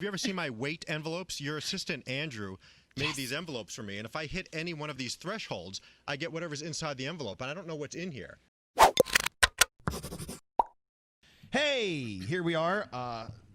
Have you ever seen my weight envelopes? Your assistant, Andrew, made these envelopes for me, and if I hit any one of these thresholds, I get whatever's inside the envelope, and I don't know what's in here. Hey, here we are,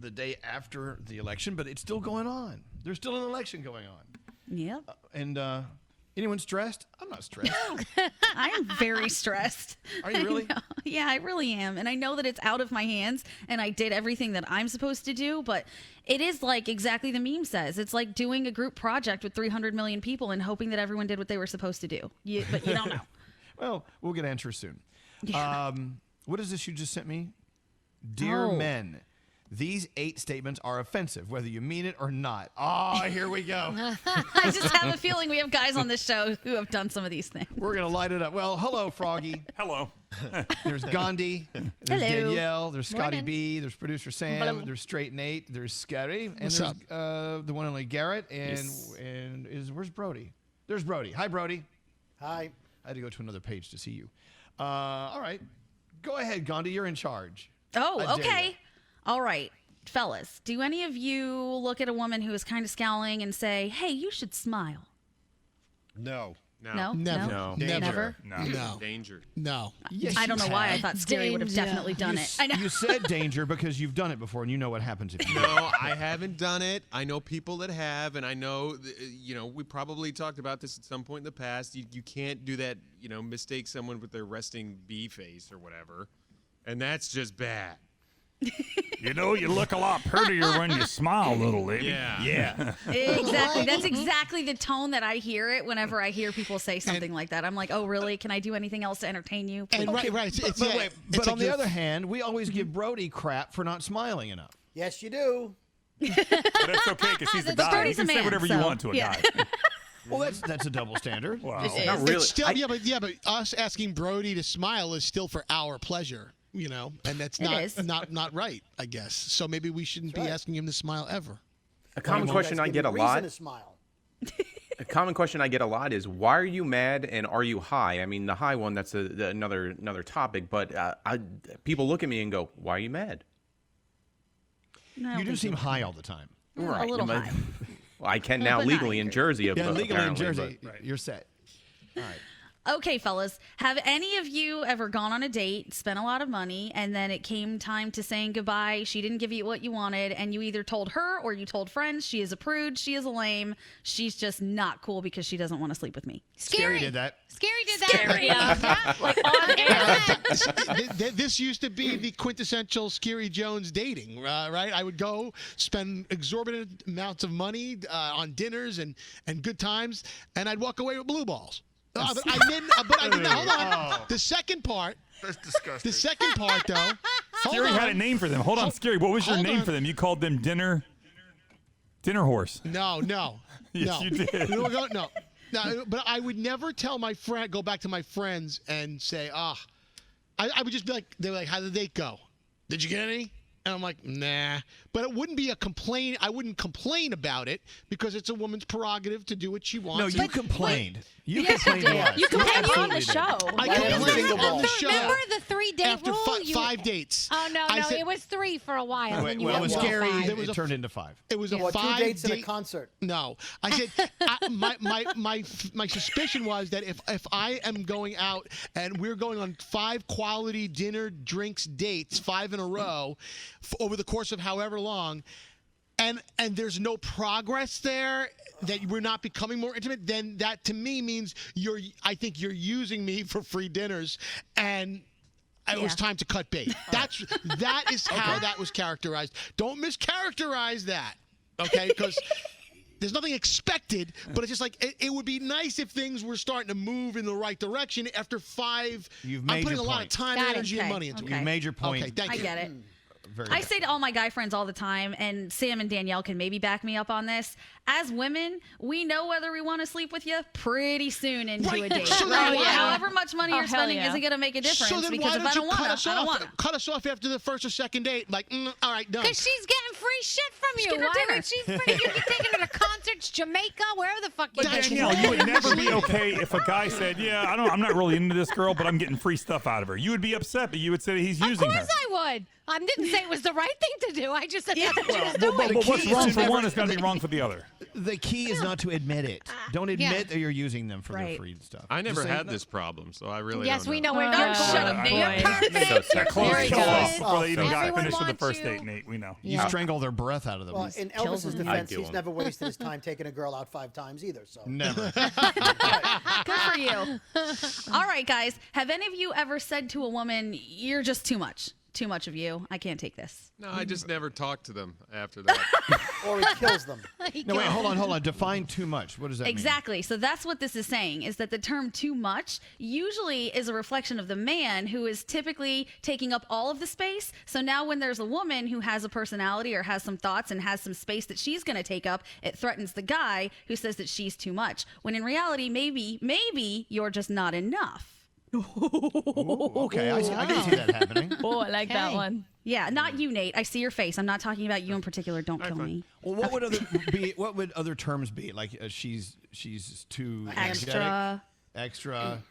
the day after the election, but it's still going on. There's still an election going on. Yep. And anyone stressed? I'm not stressed. I am very stressed. Are you really? Yeah, I really am. And I know that it's out of my hands and I did everything that I'm supposed to do, but it is like exactly the meme says. It's like doing a group project with 300 million people and hoping that everyone did what they were supposed to do. But you don't know. Well, we'll get answers soon. Yeah. What is this you just sent me? Dear men, these 8 statements are offensive, whether you mean it or not. Oh, here we go. I just have a feeling we have guys on this show who have done some of these things. We're going to light it up. Well, hello, Froggy. Hello. There's Gandhi. There's Hello. Danielle. There's Scotty Morning. B. There's producer Sam. Hello. There's Straight Nate. There's Scotty. And What's there's up? The one and only Garrett. And Yes. where's Brody? There's Brody. Hi, Brody. Hi. I had to go to another page to see you. All right. Go ahead, Gandhi. You're in charge. I Oh, dare okay. ya. All right. Fellas, do any of you look at a woman who is kind of scowling and say, hey, you should smile? No. No? Never. No. Never? No. Danger. No. Yes, I don't know you why I have. thought Scary would have definitely done it. I know. You said danger because you've done it before and you know what happens if you do. No, I haven't done it. I know people that have, and I know, we probably talked about this at some point in the past. You can't do that, mistake someone with their resting bee face or whatever, and that's just bad. You look a lot prettier when you smile, little lady. Yeah. Exactly. That's exactly the tone that I hear it whenever I hear people say something like that. I'm like, oh, really? Can I do anything else to entertain you? And Please? right. It's But, yeah, wait, it's but like on the you're- other hand, we always give Brody crap for not smiling enough. Yes, you do. But that's okay because he's a guy. You Brody's can a say man, whatever you so, want to a yeah. guy. Well, that's a double standard. Wow. It Not is. really. It's still, but us asking Brody to smile is still for our pleasure, and that's is. not right, I guess. So maybe we shouldn't be asking him to smile ever. A common question I get a lot. To smile. A common question I get a lot is, why are you mad and are you high? I mean, the high one, that's another topic. But people look at me and go, "Why are you mad?" No, I You don't do think seem so. high all the time. A little but- high. Well, I can now But not legally in angry. Jersey. Yeah, legally in apparently, Jersey, but- you're set. All right. Okay, fellas, have any of you ever gone on a date, spent a lot of money, and then it came time to saying goodbye? She didn't give you what you wanted, and you either told her or you told friends she is a prude, she is a lame, she's just not cool because she doesn't want to sleep with me. Scary did that. Scary did that. Scary. Yeah. Like on air. This used to be the quintessential Scary Jones dating, right? I would go spend exorbitant amounts of money on dinners and good times, and I'd walk away with blue balls. But I didn't. Hold on. The second part. That's disgusting. The second part, though. Scary had a name for them. Hold on, Scary. What was your hold name on. for them? You called them dinner horse. No. Yes, no. you did. No. But I would never tell my friend, go back to my friends and say, I would just be like, they were like, how did the date go? Did you get any? And I'm like, nah. But it wouldn't be a complaint. I wouldn't complain about it because it's a woman's prerogative to do what she wants. No, you complained. You Yes, complained you to did. us. You complained on the absolutely did. show. I That is complained single on the ball. show. Remember the 3-date After rule? five dates. Oh, no, I said- it was 3 for a while. Wait, and you well, it went was to scary. 5. There was It a- turned into 5. It was a What, 2 5 dates and a date. concert? No, I said my suspicion was that if I am going out and we're going on 5 quality dinner, drinks, dates, 5 in a row, over the course of however long, and there's no progress there, that we're not becoming more intimate, then that to me means I think you're using me for free dinners, and it was time to cut bait. That is how that was characterized. Don't mischaracterize that, okay? Because there's nothing expected, but it's just like it would be nice if things were starting to move in the right direction after 5. You've I'm made putting your a lot of point. time, Got it. energy, and Okay. money into Okay. it. You made your point. Okay, thank I you. get it. Very I good. say to all my guy friends all the time, and Sam and Danielle can maybe back me up on this. As women, we know whether we want to sleep with you pretty soon into Right. a date. So then Right? why- However much money Oh, you're hell spending yeah. isn't going to make a difference So then because why if I don't don't you want cut to, us I don't off? want to. Cut us off after the first or second date. Like, all right, done. Because she's getting free shit from you. get her Why dinner. would she's pretty? You're taking her to concerts Christchurch, Jamaica, wherever the fuck you But Danielle, you would never be okay if a guy said, "Yeah, I'm not really into this girl, but I'm getting free stuff out of her." You would be upset, but you would say he's using her. Of course I would. I didn't say it was the right thing to do. I just said that's what she was doing. But what's key wrong is for never- one is going to be wrong for the other. The key is not to admit it. Don't admit Yeah. that you're using them for their Right. free stuff. I never Just say, had "No." this problem, so I really Yes, don't we know. know we're Don't shut up, Nate. You're So perfect. sexy. Close There he kill off goes. before they even got Everyone finished with the wants first you. date, Nate. We know. You strangle their breath out of them. Well, in kills Elvis's them. defense, do he's him. never wasted his time taking a girl out 5 times either. So Never. Good for you. All right, guys. Have any of you ever said to a woman, "You're just too much. Too much of you. I can't take this." No, I just never talked to them after that. or he kills them. No, wait, hold on. Define too much. What does that mean? Exactly. So that's what this is saying, is that the term too much usually is a reflection of the man who is typically taking up all of the space. So now when there's a woman who has a personality or has some thoughts and has some space that she's going to take up, it threatens the guy who says that she's too much. When in reality, maybe you're just not enough. Ooh, okay, I can see that happening. Oh, I like that one. Yeah, not you, Nate. I see your face. I'm not talking about you in particular. Don't kill me. Well, what would other terms be? Like she's too Extra. Extra.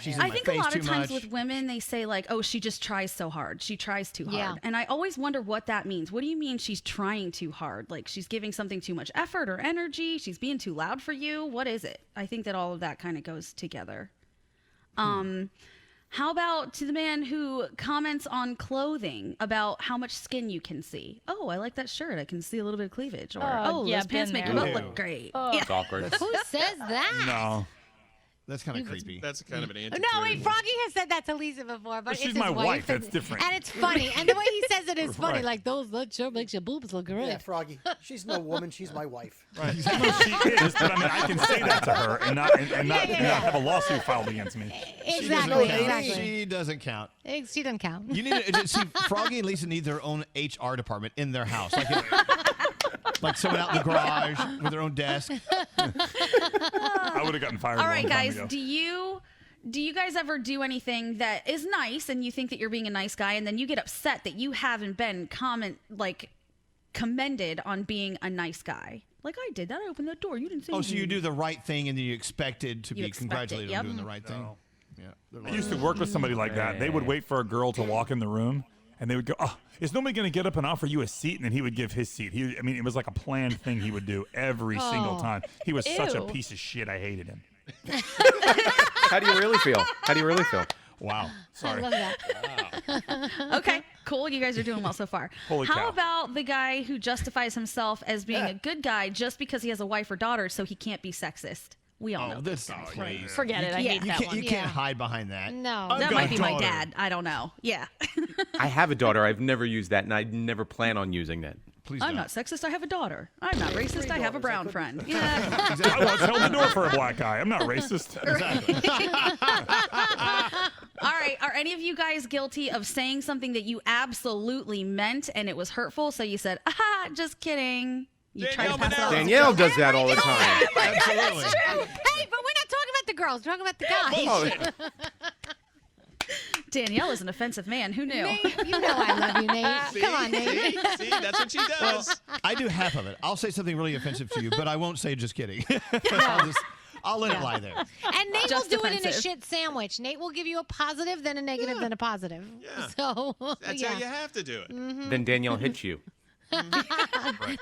She's in I my think a face lot too of times much. with women, they say like, "Oh, she just tries so hard. She tries too hard." Yeah. And I always wonder what that means. What do you mean she's trying too hard? Like she's giving something too much effort or energy? She's being too loud for you? What is it? I think that all of that kind of goes together. How about to the man who comments on clothing about how much skin you can see? Oh, I like that shirt. I can see a little bit of cleavage. Or, Oh, yeah, those pants been make your there. butt look great. Oh. Yeah. It's awkward. Who says that? No. That's kind of creepy. That's kind of an anti. No, wait, Froggy has said that to Lisa before, but She's it's my his wife, and, that's different. And it's funny, and the way he says it is funny. Right. Like that sure makes your boobs look great. Yeah, Froggy. She's no woman. She's my wife. Right. She is, but I mean, I can say that to her and not have a lawsuit filed against me. Exactly, She exactly. She doesn't count. She doesn't count. You need to see Froggy and Lisa need their own HR department in their house, like someone out in the garage with their own desk. I would have gotten fired. All a right, long time guys. ago. Do you guys ever do anything that is nice and you think that you're being a nice guy and then you get upset that you haven't been commended on being a nice guy? Like I did that. I opened that door. You didn't say Oh, so you anything. do the right thing and then you expected to You be expect it, congratulated yep. on doing the right thing? No. Yeah. I used to work with somebody like that. They would wait for a girl to walk in the room, and they would go, "Oh, is nobody going to get up and offer you a seat?" And then he would give his seat. It was like a planned thing he would do every single time. He was such a Ew. piece of shit. I hated him. How do you really feel? Wow. Sorry. I love that. Okay, cool. You guys are doing well so far. Holy How cow. about the guy who justifies himself as being a good guy just because he has a wife or daughter so he can't be sexist? We all know Oh, this. that's Right. Forget it. I Yeah. hate that one. You can't hide behind that. No. I've That got might a be my daughter. dad. I don't know. Yeah. I have a daughter. I've never used that, and I never plan on using that. Please I'm don't. not sexist. I have a daughter. I'm not racist. I have a brown friend. Yeah. I once held the door for a black guy. I'm not racist. All right. Are any of you guys guilty of saying something that you absolutely meant and it was hurtful? So you said, just kidding. You tried to pass it off. Danielle does that all the time. Absolutely. Hey, but we're not talking about the girls. We're talking about the guys. Danielle is an offensive man. Who knew? Nate, you know I love you, Nate. Come on, Nate. See, that's what she does. I do half of it. I'll say something really offensive to you, but I won't say just kidding. I'll let it lie there. And Nate Just will do it in a defensive. shit sandwich. Nate will give you a positive, then a negative, then a positive. Yeah. So That's how you have to do it. Then Danielle hits you.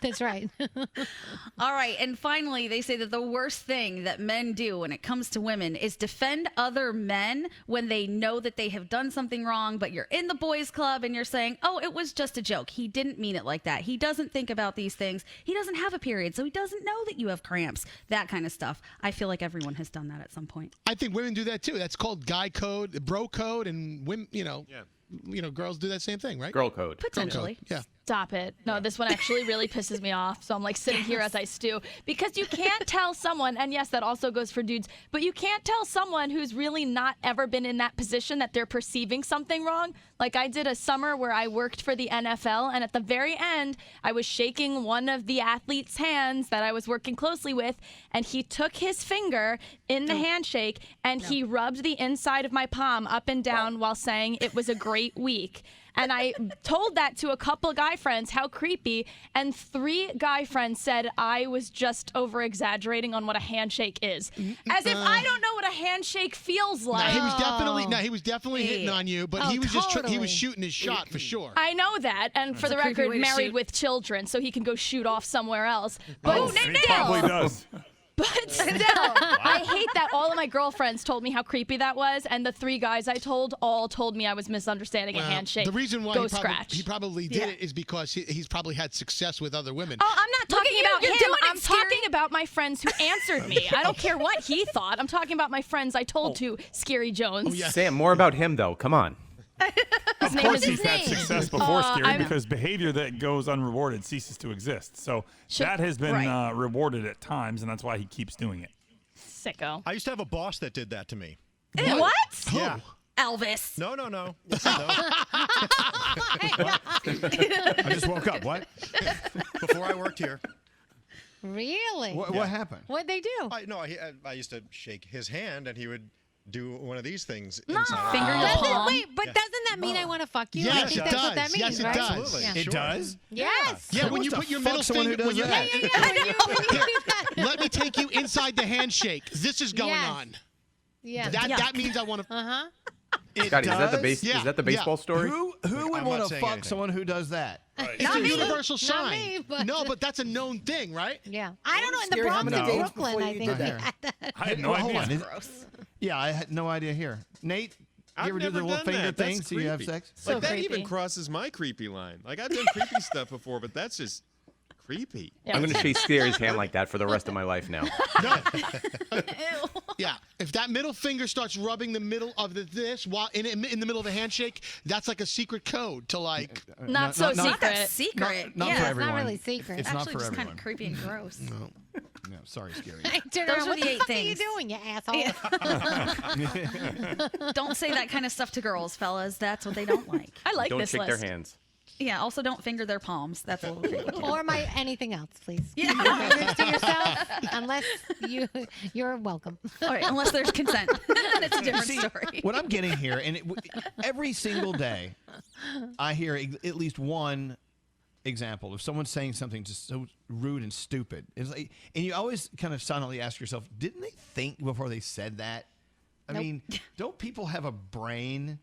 That's right. All right. And finally, they say that the worst thing that men do when it comes to women is defend other men when they know that they have done something wrong, but you're in the boys' club and you're saying, oh, it was just a joke. He didn't mean it like that. He doesn't think about these things. He doesn't have a period, so he doesn't know that you have cramps. That kind of stuff. I feel like everyone has done that at some point. I think women do that too. That's called guy code, bro code, and women, girls do that same thing, right? Girl code. Potentially. Yeah. Stop it. No, this one actually really pisses me off. So I'm like sitting here as I stew. Because you can't tell someone, and yes, that also goes for dudes, but you can't tell someone who's really not ever been in that position that they're perceiving something wrong. Like I did a summer where I worked for the NFL, and at the very end, I was shaking one of the athlete's hands that I was working closely with, and he took his finger in the handshake, and he rubbed the inside of my palm up and down while saying it was a great week. And I told that to a couple guy friends, how creepy, and 3 guy friends said I was just over-exaggerating on what a handshake is. As if I don't know what a handshake feels like. He was definitely hitting on you, but he was he was shooting his shot for sure. I know that, and for the creepy record, way to married shoot. with children, so he can go shoot off somewhere else. But He probably does. But still, I hate that all of my girlfriends told me how creepy that was, and the 3 guys I told all told me I was misunderstanding a handshake. The reason why go he scratch. probably did it is because he's probably had success with other women. Oh, I'm not talking about you're him. doing it, I'm Scary. talking about my friends who answered me. I don't care what he thought. I'm talking about my friends I told to Scary Jones. Sam, more about him though. Come on. Of name course, is he's his had name. success before, Scary, I'm- because behavior that goes unrewarded ceases to exist. So that has been Right. rewarded at times, and that's why he keeps doing it. Sicko. I used to have a boss that did that to me. What? Yeah. Elvis. No. I just woke up. What? Before I worked here. Really? What happened? What'd they do? I used to shake his hand, and he would do one of these things. No. inside. Finger your Doesn't, palm. wait, but doesn't that mean I want to fuck you? I Yes, think it that's what that does. means, Yes, it right? does. Absolutely. It Sure. does? Yes. Yeah, Who when you wants put to your fuck middle someone who finger, does when you that? let me take you inside the handshake. This is going Yes. on. Yeah. That means I want to. Uh-huh. Scotty, is that the does? base? Yeah, Is that the yeah. baseball story? Who would I'm want not to saying fuck anything. someone who does that? It's a me. universal Not sign. me, but- No, but that's a known thing, right? Yeah. I don't know. In the Scary, how Bronx many and dates Brooklyn, before I you think did they that? had that. I had no Well, hold idea. on. Gross. Yeah, I had no idea here. Nate, you I've ever do never the little done finger that. thing That's so you have creepy. sex? So Like that creepy. even crosses my creepy line. Like I've done creepy stuff before, but that's just creepy. I'm going to shake Scary's hand like that for the rest of my life now. Yeah. If that middle finger starts rubbing the middle of this while in the middle of a handshake, that's like a secret code to like. Not so Not that secret. secret. Not yeah. for It's everyone. not really secret. It's not Actually, for just kind everyone. of creepy and gross. No, sorry, Scary. I turn Those around, are what the the 8 fuck are you things. doing, you asshole? Don't say that kind of stuff to girls, fellas. That's what they don't like. I like Don't this shake list. their hands. Yeah. Also, don't finger their palms. That's a little creepy. too. Or my anything else, please. Yeah. You can do this to yourself, unless you're welcome. All right. Unless there's consent, then it's a different See, story. what I'm getting here, and every single day, I hear at least one example of someone saying something just so rude and stupid. It's like, and you always kind of silently ask yourself, didn't they think before they said that? I mean, don't people have a brain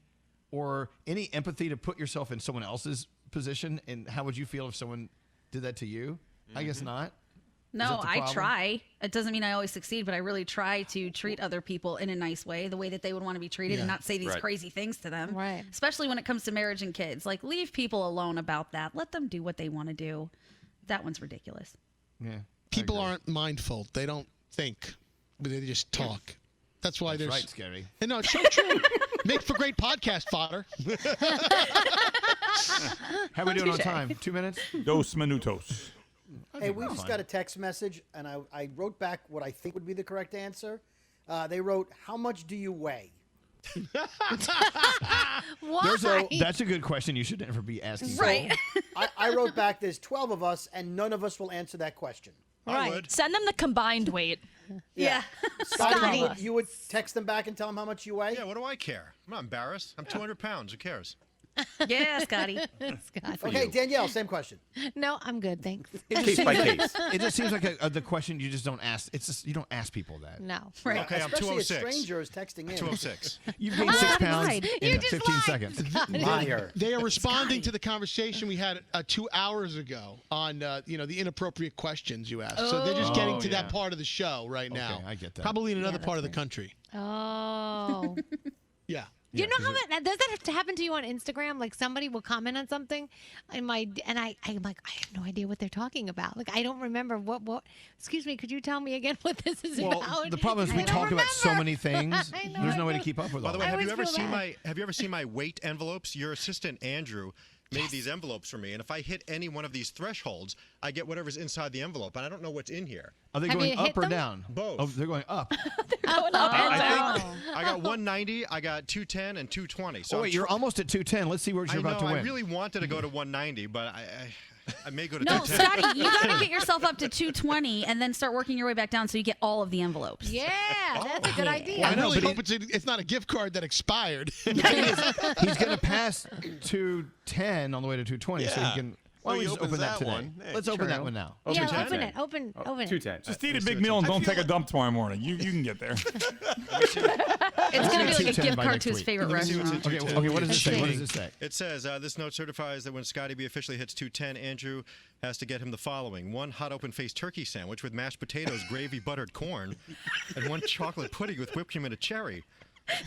or any empathy to put yourself in someone else's position? And how would you feel if someone did that to you? I guess not. No, that the I problem? try. It doesn't mean I always succeed, but I really try to treat other people in a nice way, the way that they would want to be treated, and not say these Right. crazy things to them. Right. Especially when it comes to marriage and kids. Like, leave people alone about that. Let them do what they want to do. That one's ridiculous. Yeah. People aren't mindful. They don't think. They just talk. That's why That's there's. right, Scary. And no, it's so true. Make for great podcast fodder. How are we doing on Touche. time? 2 minutes? Dos minutos. Hey, we just got a text message, and I wrote back what I think would be the correct answer. They wrote, "How much do you weigh?" Why? That's a good question you should never be asking. Right. I wrote back, "There's 12 of us, and none of us will answer that question." I would. Send them the combined weight. Yeah. Scotty, you would text them back and tell them how much you weigh? Yeah, what do I care? I'm not embarrassed. I'm 200 pounds. Who cares? Yeah, Scotty. Scott. Okay, Danielle, same question. No, I'm good, thanks. Case by case. It just seems like the question you just don't ask. It's just you don't ask people that. No. Right. Okay, I'm Especially a 206. stranger is texting in. 206. You've gained 6 pounds lied. in You just 15 lied. seconds. Liar. They are responding to the conversation we had 2 hours ago on the inappropriate questions you asked. So they're just getting to that part of the show right now. I get that. Probably in another that's part of the weird. country. Oh. Yeah. You know how that does that have to happen to you on Instagram? Like somebody will comment on something, and I'm like, I have no idea what they're talking about. Like I don't remember what. Excuse me, could you tell me again what this is Well, about? the problem is we I don't talk about so remember. many things. I know, There's I no way to know. keep up with By all the way, I that. have you always ever feel seen bad. have you ever seen my weight envelopes? Your assistant Andrew made these envelopes for me, and if I hit any one of these thresholds, I get whatever's inside the envelope, and I don't know what's in here. Are they Have going you up hit or them? down? Both. Oh, they're going up. Going up and down. I got 190, I got 210, and 220. So Oh, wait, I'm you're almost at 210. Let's see what I you're know. about to win. I really wanted to go to 190, but I may go to No, 210. Scotty, you gotta get yourself up to 220 and then start working your way back down so you get all of the envelopes. Yeah, that's a good idea. I really but hope it's not a gift card that expired. He's going to pass 210 on the way to 220, so Yeah. he can. Well, Why don't we he just opens open that that today? one. Hey, Let's open that true. one now. Yeah, 210. open it. Open it. 210. Just eat a big meal and don't take a dump tomorrow morning. You can get there. It's gonna be like a 210 gift by card next to his week. favorite Let me see what's in restaurant. 210. Okay, what does it say? What Interesting. does it say? It says, this note certifies that when Scotty B officially hits 210, Andrew has to get him the following: 1 hot open-faced turkey sandwich with mashed potatoes, gravy, buttered corn, and 1 chocolate pudding with whipped cream and a cherry.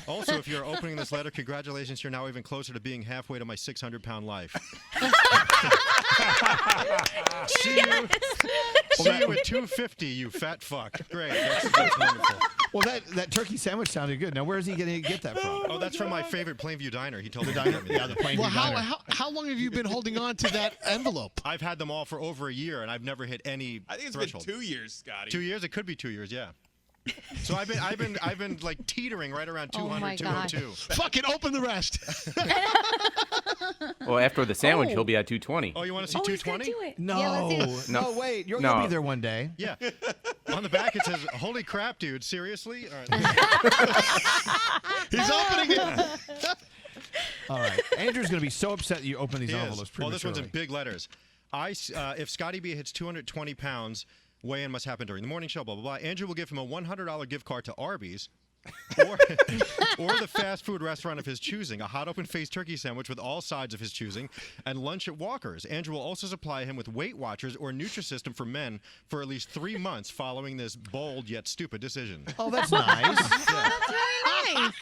Also, if you're opening this letter, congratulations, you're now even closer to being halfway to my 600-pound life. See you at 250, you fat fuck. Great, that's wonderful. Well, that turkey sandwich sounded good. Now, where is he going to get that from? Oh, that's from my favorite Plainview Diner. He told me The to diner? get me Yeah, that. the Plainview Well, Diner. how long have you been holding on to that envelope? I've had them all for over a year, and I've never hit any I think it's threshold. been 2 years, Scotty. 2 years? It could be 2 years, yeah. So I've been like teetering right around Oh 200, my God. 202. Fucking open the rest. Well, after the sandwich, he'll be at 220. Oh, you want to see Oh, he's gonna 220? do it. No, Yeah, let's no, wait. You're No. going to be there one day. Yeah. On the back it says, "Holy crap, dude! Seriously?" All right. He's opening it. All right. Andrew's going to be so upset that you open these He is. envelopes Well, this one's in prematurely. big letters. If Scotty B hits 220 pounds, weigh-in must happen during the morning show. Blah blah blah. Andrew will give him a $100 gift card to Arby's. or the fast food restaurant of his choosing, a hot open-faced turkey sandwich with all sides of his choosing, and lunch at Walker's. Andrew will also supply him with Weight Watchers or Nutrisystem for men for at least 3 months following this bold yet stupid decision. Oh, that's nice. Very nice.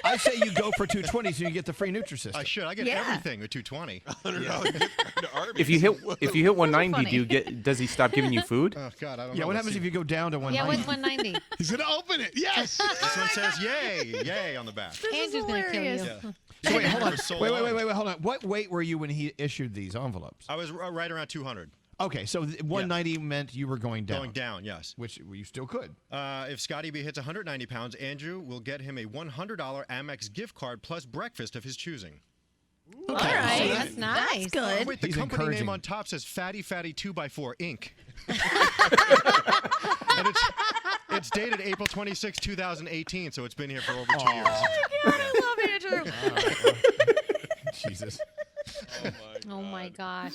I say you go for 220 so you get the free Nutrisystem. I should. I get Yeah. everything with 220. If you hit 190, funny. does he stop giving you food? Oh God, I don't know. Yeah, what Let's happens see. if you go down to 190? Yeah, what's 190? He's gonna open it. Yes. This one says "Yay, yay" on the back. Andrew's gonna kill you. hilarious. Yeah. So wait, hold on. For so Wait, long. hold on. What weight were you when he issued these envelopes? I was right around 200. Okay, so 190 meant you were going down. Going down, yes. Which you still could. If Scotty B hits 190 pounds, Andrew will get him a $100 Amex gift card plus breakfast of his choosing. All right, That's nice. That's good. Wait, the He's company encouraging. name on top says Fatty Fatty 2x4 Inc. And it's dated April 26, 2018, so it's been here for over 2 years. I love Andrew. Jesus. Oh my gosh.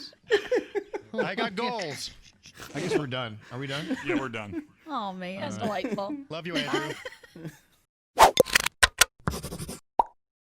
I got goals. I guess we're done. Are we done? Yeah, we're done. Oh man, that's delightful. Love you, Andrew.